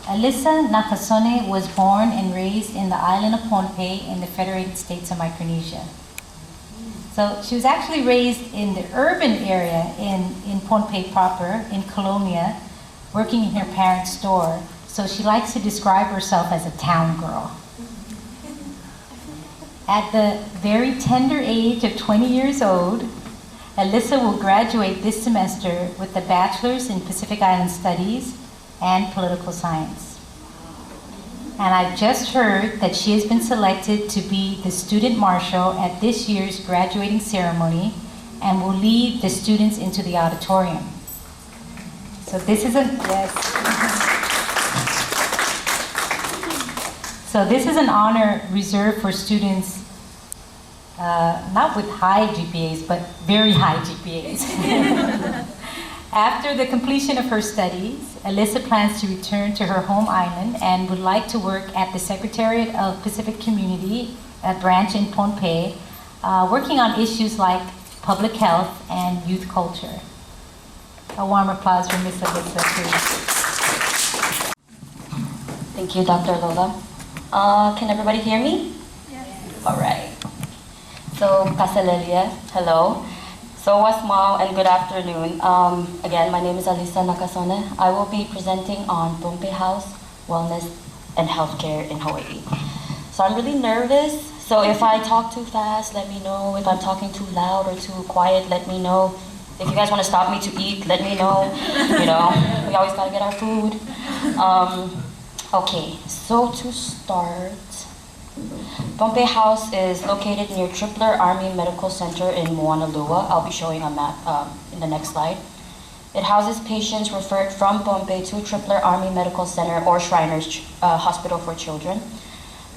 Alyssa Nakasone was born and raised in the island of Pohnpei in the Federated States of Micronesia. So she was actually raised in the urban area in Pohnpei proper, in Colombia, working in her parents' store. So she likes to describe herself as a town girl. At the very tender age of 20 years old, Alyssa will graduate this semester with a bachelor's in Pacific Island Studies and Political Science. And I've just heard that she has been selected to be the student marshal at this year's graduating ceremony and will lead the students into the auditorium. So this is So this is an honor reserved for students not with high GPAs, but very high GPAs. After the completion of her studies, Alyssa plans to return to her home island and would like to work at the Secretariat of Pacific Community, a branch in Pohnpei, working on issues like public health and youth culture. A warm applause for Ms. Alyssa, please. Thank you, Dr. Lola. Can everybody hear me? Yes. All right. So, Kasalelia, hello. So, wasmao and good afternoon. Again, my name is Alyssa Nakasone. I will be presenting on Pohnpei House, wellness, and healthcare in Hawaii. So I'm really nervous. So if I talk too fast, let me know. If I'm talking too loud or too quiet, let me know. If you guys want to stop me to eat, let me know. You know, we always gotta get our food. Okay, so to start, Pohnpei House is located near Tripler Army Medical Center in Moanalua. I'll be showing a map in the next slide. It houses patients referred from Pohnpei to Tripler Army Medical Center or Shriners Hospital for Children.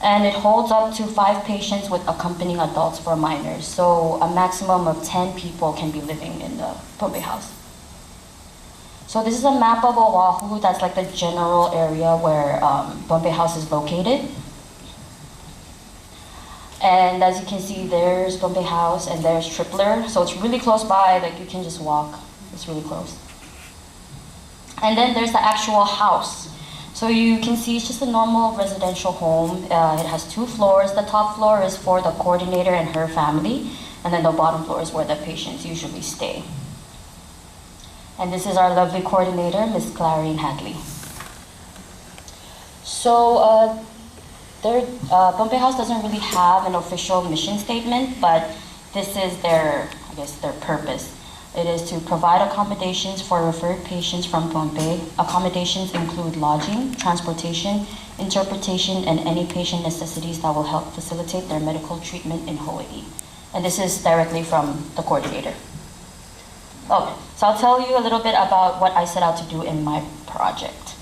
And it holds up to 5 patients with accompanying adults for minors. So a maximum of 10 people can be living in the Pohnpei House. So this is a map of Oahu. That's like the general area where Pohnpei House is located. And as you can see, there's Pohnpei House and there's Tripler. So it's really close by, like you can just walk. It's really close. And then there's the actual house. So you can see it's just a normal residential home. It has 2 floors. The top floor is for the coordinator and her family. And then the bottom floor is where the patients usually stay. And this is our lovely coordinator, Ms. Clarine Hadley. So Pohnpei House doesn't really have an official mission statement, but this is their, I guess, their purpose. It is to provide accommodations for referred patients from Pohnpei. Accommodations include lodging, transportation, interpretation, and any patient necessities that will help facilitate their medical treatment in Hawaii. And this is directly from the coordinator. Okay, so I'll tell you a little bit about what I set out to do in my project.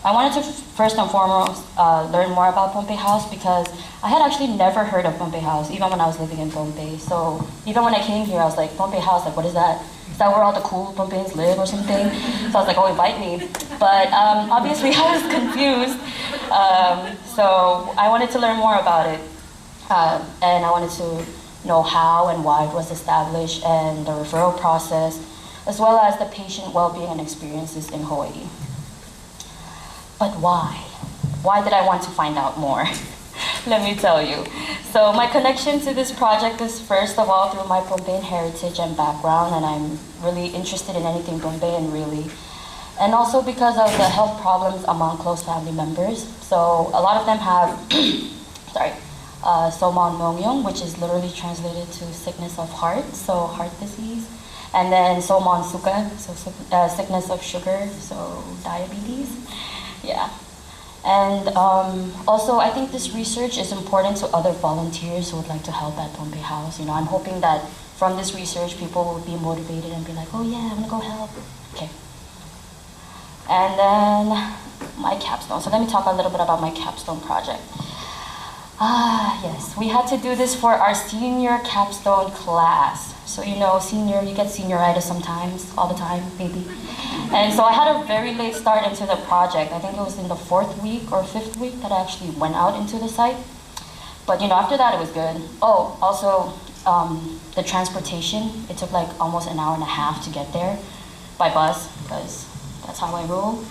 I wanted to first and foremost learn more about Pohnpei House because I had actually never heard of Pohnpei House, even when I was living in Pohnpei. So even when I came here, I was like, Pohnpei House, like what is that? Is that where all the cool Pohnpeians live or something? So I was like, oh, invite me. But obviously I was confused. So I wanted to learn more about it. And I wanted to know how and why it was established and the referral process, as well as the patient well-being and experiences in Hawaii. But why? Why did I want to find out more? Let me tell you. So my connection to this project is first of all through my Pohnpeian heritage and background, and I'm really interested in anything Pohnpeian really. And also because of the health problems among close family members. So a lot of them have, Soman Mongyong, which is literally translated to sickness of heart, so heart disease. And then Soman Suka, so sickness of sugar, so diabetes. Yeah. And also, I think this research is important to other volunteers who would like to help at Pohnpei House. You know, I'm hoping that from this research, people will be motivated and be like, oh yeah, I'm gonna go help. Okay. And then my capstone. So let me talk a little bit about my capstone project. Yes, we had to do this for our senior capstone class. So you know, senior, you get senioritis sometimes, all the time, maybe. And so I had a very late start into the project. I think it was in the 4th week or 5th week that I actually went out into the site. But you know, after that it was good. Oh, also the transportation, it took like almost an hour and a half to get there by bus, because That's how I roll.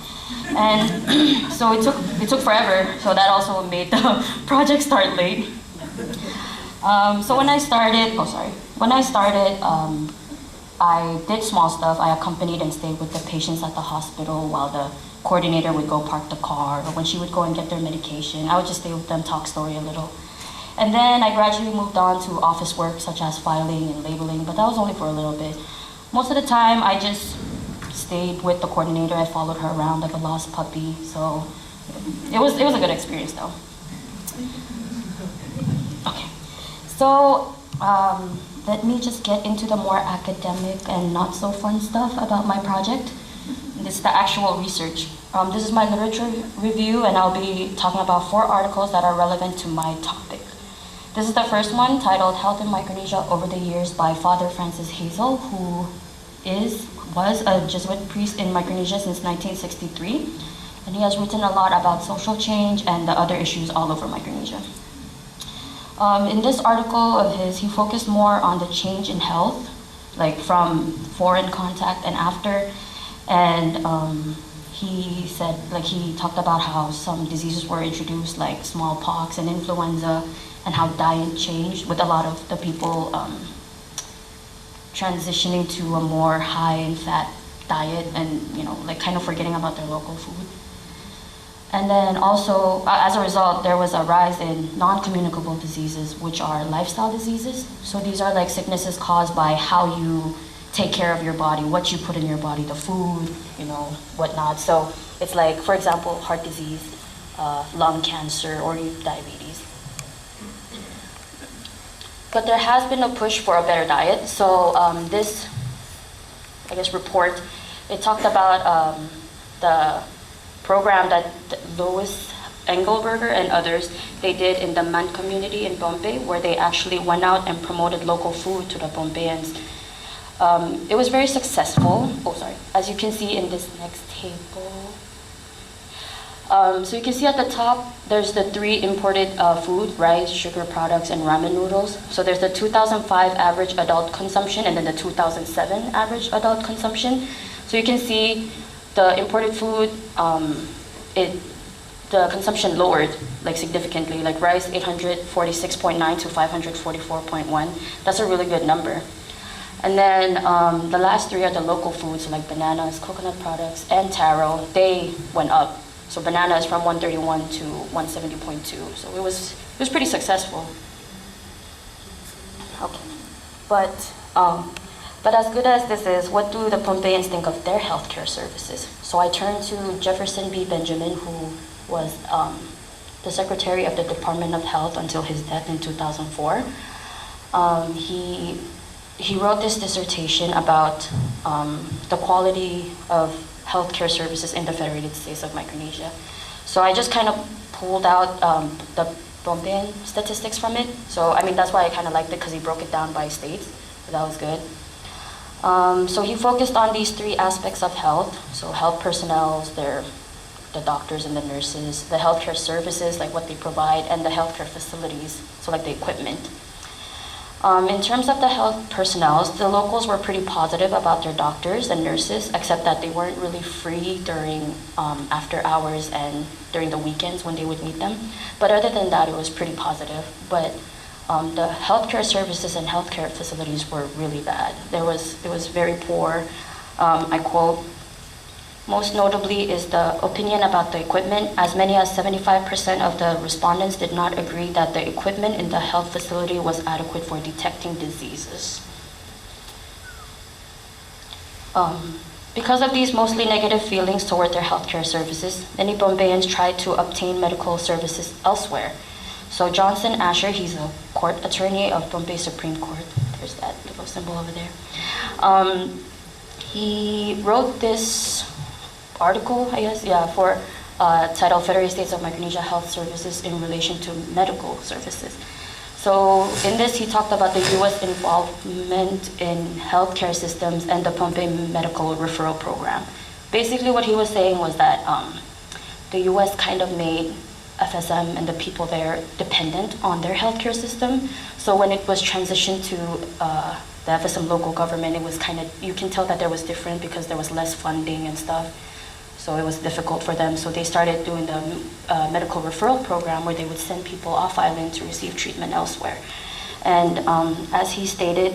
And so it took forever. So that also made the project start late. So when I started, I did small stuff. I accompanied and stayed with the patients at the hospital while the coordinator would go park the car, or when she would go and get their medication. I would just stay with them, talk story a little. And then I gradually moved on to office work, such as filing and labeling, but that was only for a little bit. Most of the time, I just stayed with the coordinator. I followed her around like a lost puppy. So it was a good experience, though. Okay, so let me just get into the more academic and not so fun stuff about my project. This is the actual research. This is my literature review, and I'll be talking about 4 articles that are relevant to my topic. This is the first one, titled Health in Micronesia Over the Years by Father Francis Hazel, who was a Jesuit priest in Micronesia since 1963. And he has written a lot about social change and the other issues all over Micronesia. In this article of his, he focused more on the change in health, like from foreign contact and after. And he said, like, he talked about how some diseases were introduced, like smallpox and influenza, and how diet changed with a lot of the people transitioning to a more high in fat diet and, you know, like kind of forgetting about their local food. And then also, as a result, there was a rise in non-communicable diseases, which are lifestyle diseases. So these are like sicknesses caused by how you take care of your body, what you put in your body, the food, you know, whatnot. So it's like, for example, heart disease, lung cancer, or diabetes. But there has been a push for a better diet. So this, I guess, report, it talked about the program that Louis Engelberger and others, they did in the Amond community in Pohnpei, where they actually went out and promoted local food to the Pohnpeians. It was very successful. Oh, sorry. As you can see in this next table. So you can see at the top, there's the 3 imported food, rice, sugar products, and ramen noodles. So there's the 2005 average adult consumption and then the 2007 average adult consumption. So you can see the imported food, the consumption lowered like significantly, like rice 846.9 to 544.1. That's a really good number. And then the last 3 are the local foods, like bananas, coconut products, and taro. They went up. So banana is from 131 to 170.2. So it was pretty successful. Okay, but as good as this is, what do the Pohnpeians think of their healthcare services? So I turned to Jefferson B. Benjamin, who was the Secretary of the Department of Health until his death in 2004. He wrote this dissertation about the quality of healthcare services in the Federated States of Micronesia. So I just kind of pulled out the Pohnpeian statistics from it. So I mean, that's why I kind of liked it, because he broke it down by states. So that was good. So he focused on these 3 aspects of health. So health personnel, the doctors and the nurses, the healthcare services, like what they provide, and the healthcare facilities, so like the equipment. In terms of the health personnel, the locals were pretty positive about their doctors and nurses, except that they weren't really free during after hours and during the weekends when they would meet them. But other than that, it was pretty positive. But the healthcare services and healthcare facilities were really bad. It was very poor. I quote, most notably is the opinion about the equipment. As many as 75% of the respondents did not agree that the equipment in the health facility was adequate for detecting diseases. Because of these mostly negative feelings toward their healthcare services, many Pohnpeians tried to obtain medical services elsewhere. So Johnson Asher, he's a court attorney of Pohnpei Supreme Court. There's that little symbol over there. He wrote this article, I guess, for titled Federated States of Micronesia Health Services in relation to medical services. So in this, he talked about the U.S. involvement in healthcare systems and the Pohnpei Medical Referral Program. Basically, what he was saying was that the U.S. kind of made FSM and the people there dependent on their healthcare system. So when it was transitioned to the FSM local government, it was kind of, you can tell that there was different because there was less funding and stuff. so it was difficult for them. So they started doing the medical referral program where they would send people off island to receive treatment elsewhere. And as he stated,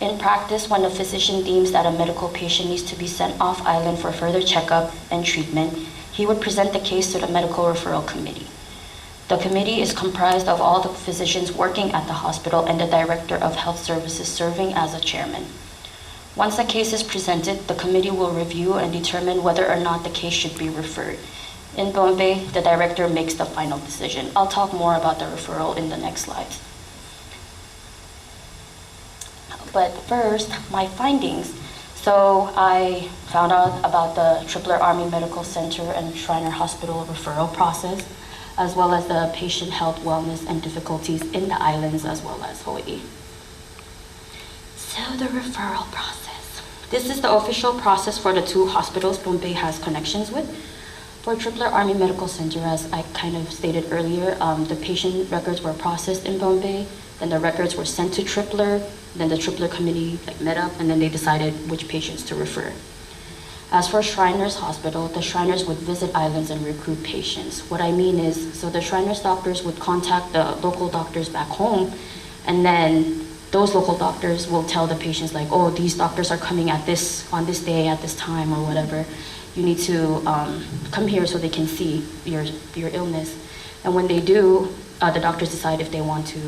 in practice, when a physician deems that a medical patient needs to be sent off island for further checkup and treatment, he would present the case to the medical referral committee. The committee is comprised of all the physicians working at the hospital and the director of health services serving as a chairman. Once a case is presented, the committee will review and determine whether or not the case should be referred. In Pohnpei, the director makes the final decision. I'll talk more about the referral in the next slides. But first, my findings. So I found out about the Tripler Army Medical Center and Shriner Hospital referral process, as well as the patient health, wellness, and difficulties in the islands, as well as Hawaii. So the referral process. This is the official process for the two hospitals Pohnpei has connections with. For Tripler Army Medical Center, as I kind of stated earlier, the patient records were processed in Pohnpei, then the records were sent to Tripler, then the Tripler committee met up, and then they decided which patients to refer. As for Shriners Hospital, the Shriners would visit islands and recruit patients. What I mean is, so the Shriners doctors would contact the local doctors back home, and then those local doctors will tell the patients like, oh, these doctors are coming on this day, at this time, or whatever. You need to come here so they can see your illness. And when they do, the doctors decide if they want to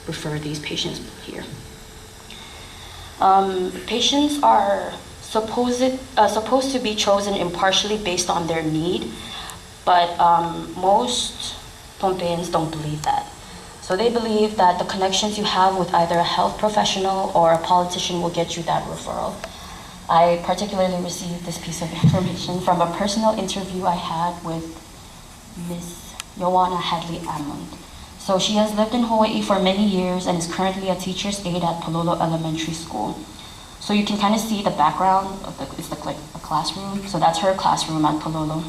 refer these patients here. Patients are supposed to be chosen impartially based on their need, but most Pohnpeians don't believe that. So they believe that the connections you have with either a health professional or a politician will get you that referral. I particularly received this piece of information from a personal interview I had with Miss Yoana Hadley Amond. So she has lived in Hawaii for many years and is currently a teacher's aide at Pololo Elementary School. So you can kind of see the background of it's like a classroom. So that's her classroom at Pololo.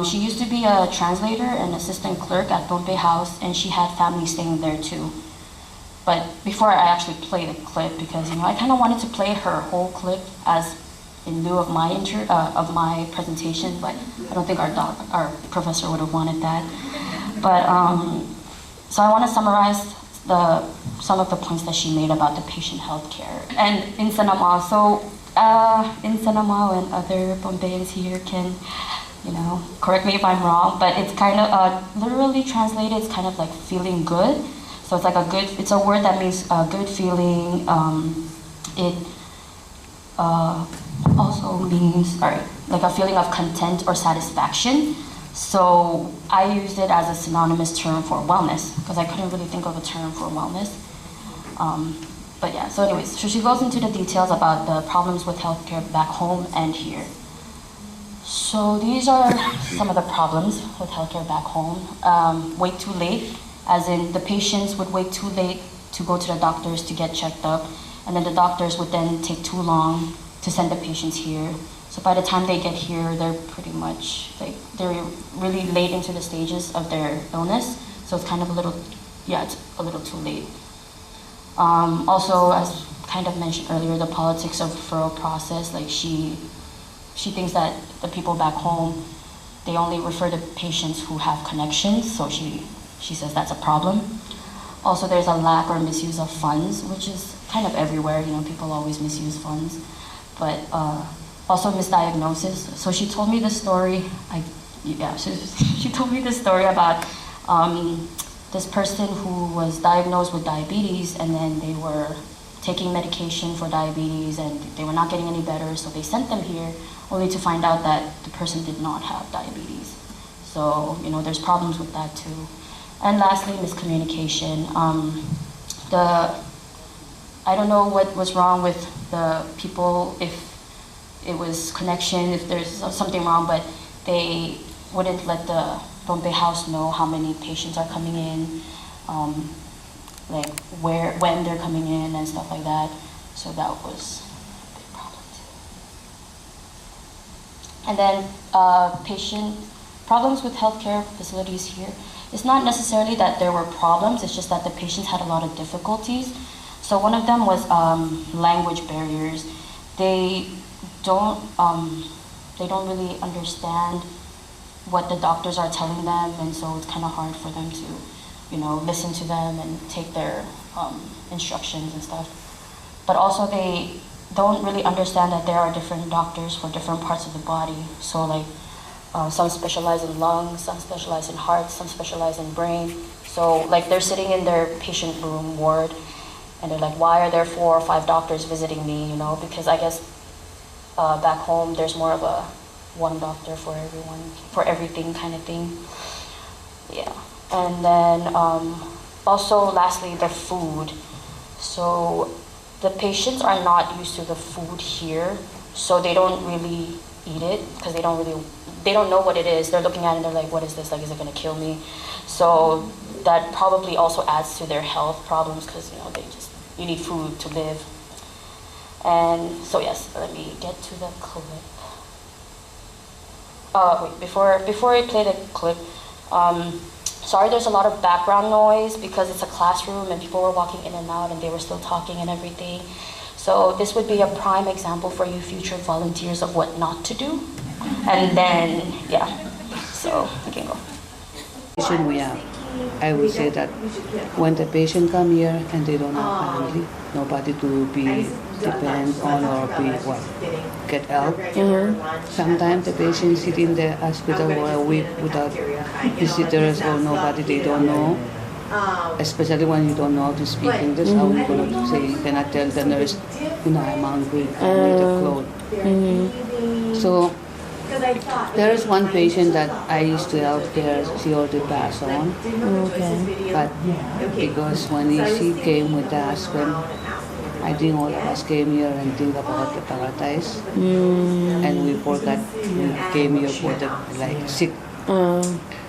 She used to be a translator and assistant clerk at Pohnpei House, and she had family staying there too. But before I actually play the clip, because I kind of wanted to play her whole clip as in lieu of my presentation, but I don't think our professor would have wanted that. But so I want to summarize some of the points that she made about the patient health care. And in Sanama, so in Sanama and other Pohnpeians here can, correct me if I'm wrong, but it's kind of, literally translated, it's kind of like feeling good. So it's like it's a word that means good feeling. It also means, like a feeling of content or satisfaction. So I used it as a synonymous term for wellness, because I couldn't really think of a term for wellness. But yeah, so anyways, so she goes into the details about the problems with healthcare back home and here. So these are some of the problems with healthcare back home. Wait too late, as in the patients would wait too late to go to the doctors to get checked up, and then the doctors would then take too long to send the patients here. So by the time they get here, they're pretty much, they're really late into the stages of their illness. So it's kind of it's a little too late. Also, as kind of mentioned earlier, the politics of referral process, like she thinks that the people back home, they only refer to patients who have connections, so she says that's a problem. Also, there's a lack or misuse of funds, which is kind of everywhere, people always misuse funds. But also misdiagnosis. So she told me this story, she told me this story about this person who was diagnosed with diabetes, and then they were taking medication for diabetes and they were not getting any better, so they sent them here only to find out that the person did not have diabetes. So, there's problems with that too. And lastly, miscommunication. I don't know what was wrong with the people, if it was connection, if there's something wrong, but they wouldn't let the Pohnpei House know how many patients are coming in, like when they're coming in and stuff like that. So that was a big problem too. And then patient problems with healthcare facilities here. It's not necessarily that there were problems, it's just that the patients had a lot of difficulties. So one of them was language barriers. They they don't really understand what the doctors are telling them, and so it's kind of hard for them to, listen to them and take their instructions and stuff. But also they don't really understand that there are different doctors for different parts of the body. So like some specialize in lungs, some specialize in heart, some specialize in brain. So like they're sitting in their patient room ward and they're like, why are there 4 or 5 doctors visiting me? Because I guess back home there's more of a one doctor for everyone, for everything kind of thing. Yeah. And then also lastly, the food. So the patients are not used to the food here, so they don't really eat it because they don't know what it is. They're looking at it and they're like, what is this? Like, is it gonna kill me? So that probably also adds to their health problems because you need food to live. And so yes, let me get to the clip. Wait, before I play the clip, sorry there's a lot of background noise because it's a classroom and people were walking in and out and they were still talking and everything. So this would be a prime example for you future volunteers of what not to do. And then, yeah, so you can go. I would say that when the patient come here and they don't have family, nobody to be depend on or get help. Sometimes the patient sit in the hospital for a week without visitors or nobody they don't know. Especially when you don't know how to speak English, how you gonna say? You cannot tell the nurse, I'm hungry, I need a clothes. So there is one patient that I used to help there, she already passed on. Okay. But because when she came with the husband, I think all of us came here and think about the paradise. And we forgot we came here for the sick.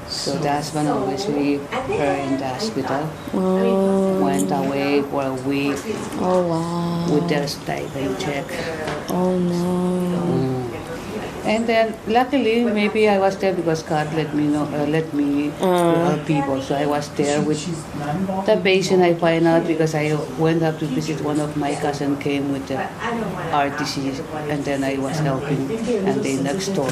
So the husband always leave her in the hospital. Went away for a week. Oh wow. With their stipend check. Oh no. And then luckily maybe I was there because God let me help people. So I was there with the patient. I find out because I went up to visit one of my cousin came with the heart disease, and then I was helping and they next door.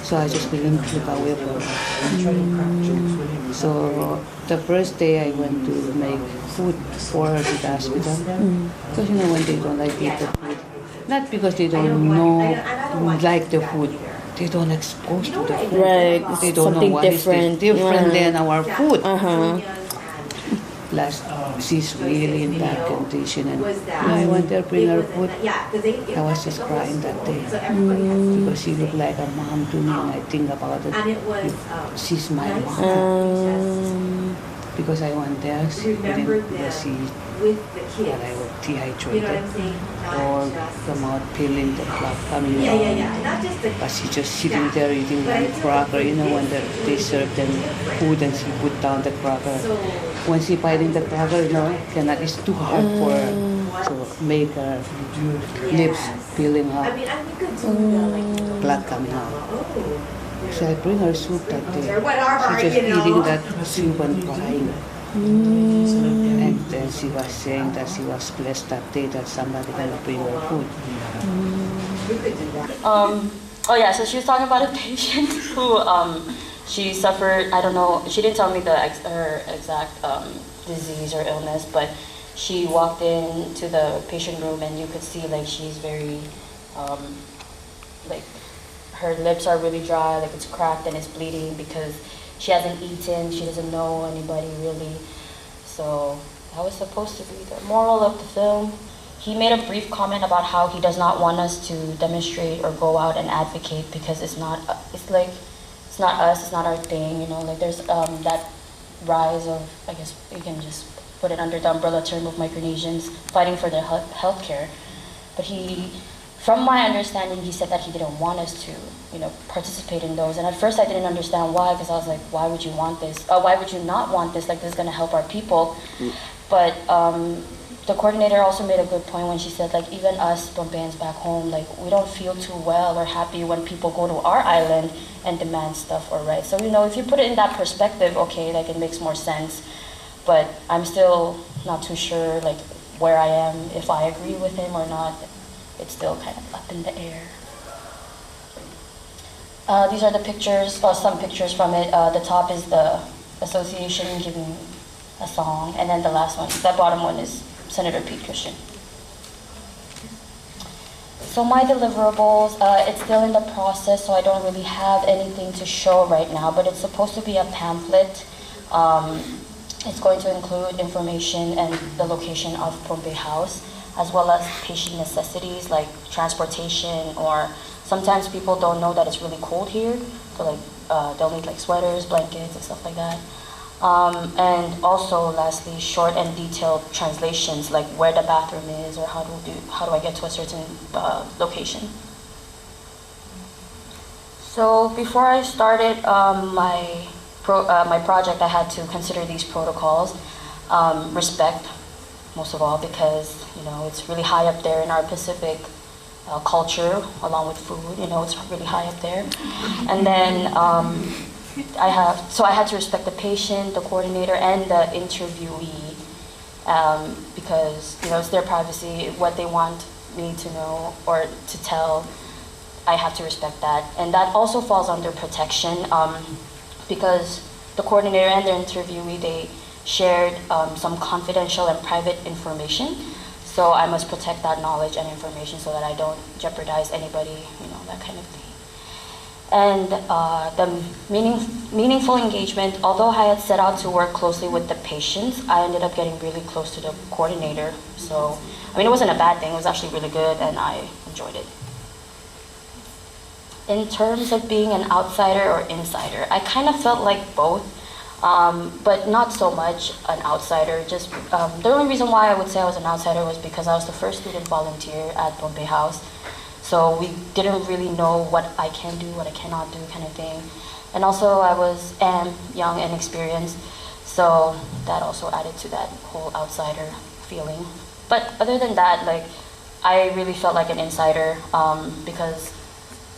So I just couldn't look away from her. So the first day I went to make food for her to the hospital. Because when they don't like eat the food. Not because they don't like the food. They don't expose to the food. Right. They don't know what different. is different than our food. Uh-huh. Plus, she's really in bad condition. And I went there bring her food. I was just crying that day. Because she looked like a mom to me and I think about it. She's my mom. Because I went there, she didn't see that I was dehydrated or the mouth peeling, the blood coming out. But she just sitting there eating one cracker. When they serve them food and she put down the cracker. When she biting the cracker, it's too hard for her to make her lips peeling up, blood coming out. So I bring her soup that day. She just eating that soup and crying. And then she was saying that she was blessed that day that somebody gonna bring her food. So she was talking about a patient who she suffered, I don't know, she didn't tell me her exact disease or illness, but she walked into the patient room and you could see she's very her lips are really dry, it's cracked and it's bleeding because she hasn't eaten, she doesn't know anybody really. So that was supposed to be the moral of the film. He made a brief comment about how he does not want us to demonstrate or go out and advocate because it's not us, it's not our thing, there's that rise of, I guess you can just put it under the umbrella term of Micronesians fighting for their health care. But from my understanding, he said that he didn't want us to, participate in those. And at first I didn't understand why, because I was like, why would you want this? Why would you not want this? This is going to help our people. But the coordinator also made a good point when she said, even us Pohnpeians back home, we don't feel too well or happy when people go to our island and demand stuff or rights. So, if you put it in that perspective, okay, it makes more sense. But I'm still not too sure, where I am, if I agree with him or not. It's still kind of up in the air. These are the pictures, or some pictures from it. The top is the association giving a song, and then the last one, that bottom one, is Senator Pete Christian. So my deliverables, it's still in the process, so I don't really have anything to show right now, but it's supposed to be a pamphlet. It's going to include information and the location of Pohnpei House, as well as patient necessities like transportation, or sometimes people don't know that it's really cold here, so like they'll need like sweaters, blankets, and stuff like that. And also, lastly, short and detailed translations, like where the bathroom is, or how do I get to a certain location. So before I started my project, I had to consider these protocols. Respect, most of all, because it's really high up there in our Pacific culture, along with food. It's really high up there. And then I had to respect the patient, the coordinator, and the interviewee, because it's their privacy, what they want me to know or to tell. I have to respect that, and that also falls under protection, because the coordinator and the interviewee, they shared some confidential and private information. So I must protect that knowledge and information so that I don't jeopardize anybody, that kind of thing. And the meaningful engagement, although I had set out to work closely with the patients, I ended up getting really close to the coordinator. So, it wasn't a bad thing. It was actually really good, and I enjoyed it. In terms of being an outsider or insider, I kind of felt like both, but not so much an outsider. Just the only reason why I would say I was an outsider was because I was the first student volunteer at Pohnpei House. So we didn't really know what I can do, what I cannot do, kind of thing. And also I am young and experienced, so that also added to that whole outsider feeling. But other than that, I really felt like an insider because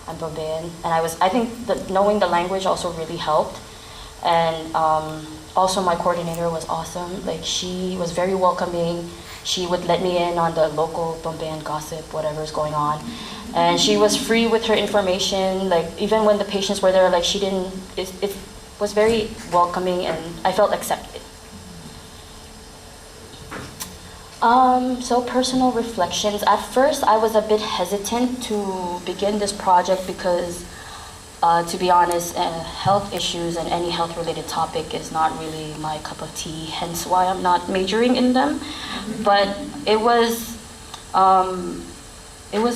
I'm Pohnpeian, and I think that knowing the language also really helped. And also my coordinator was awesome. She was very welcoming. She would let me in on the local Pohnpeian gossip, whatever's going on. And she was free with her information. Even when the patients were there, it was very welcoming, and I felt accepted. So personal reflections. At first, I was a bit hesitant to begin this project because, to be honest, health issues and any health-related topic is not really my cup of tea, hence why I'm not majoring in them. But it was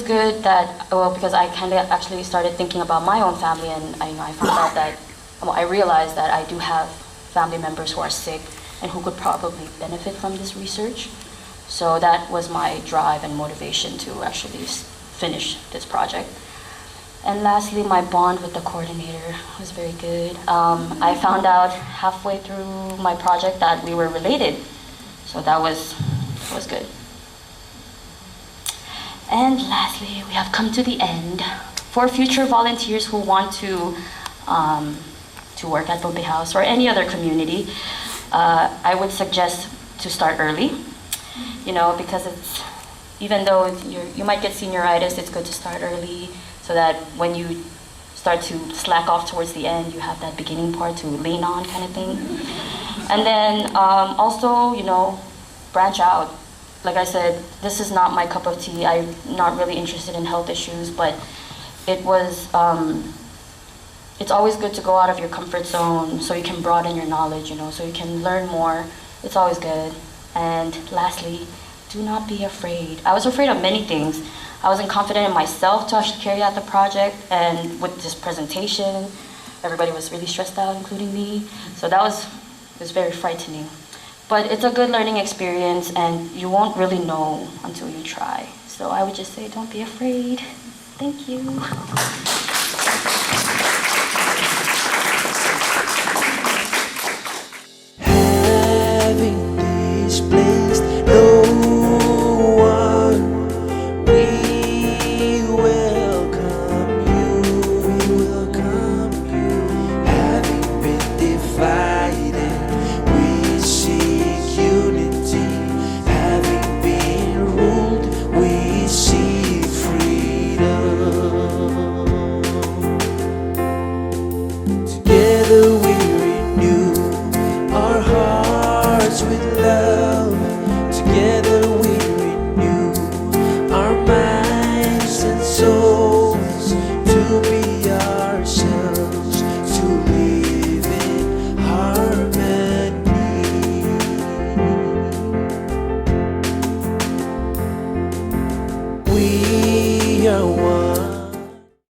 good that, because I kind of actually started thinking about my own family, and I found out that, I realized that I do have family members who are sick and who could probably benefit from this research. So that was my drive and motivation to actually finish this project. And lastly, my bond with the coordinator was very good. I found out halfway through my project that we were related, so that was good. And lastly, we have come to the end. For future volunteers who want to work at Pohnpei House or any other community, I would suggest to start early. Because even though you might get senioritis, it's good to start early so that when you start to slack off towards the end, you have that beginning part to lean on, kind of thing. And then also, branch out. Like I said, this is not my cup of tea. I'm not really interested in health issues, but it's always good to go out of your comfort zone so you can broaden your knowledge, so you can learn more. It's always good. And lastly, do not be afraid. I was afraid of many things. I wasn't confident in myself to actually carry out the project, and with this presentation, everybody was really stressed out, including me. So it was very frightening. But it's a good learning experience, and you won't really know until you try. So I would just say, don't be afraid. Thank you.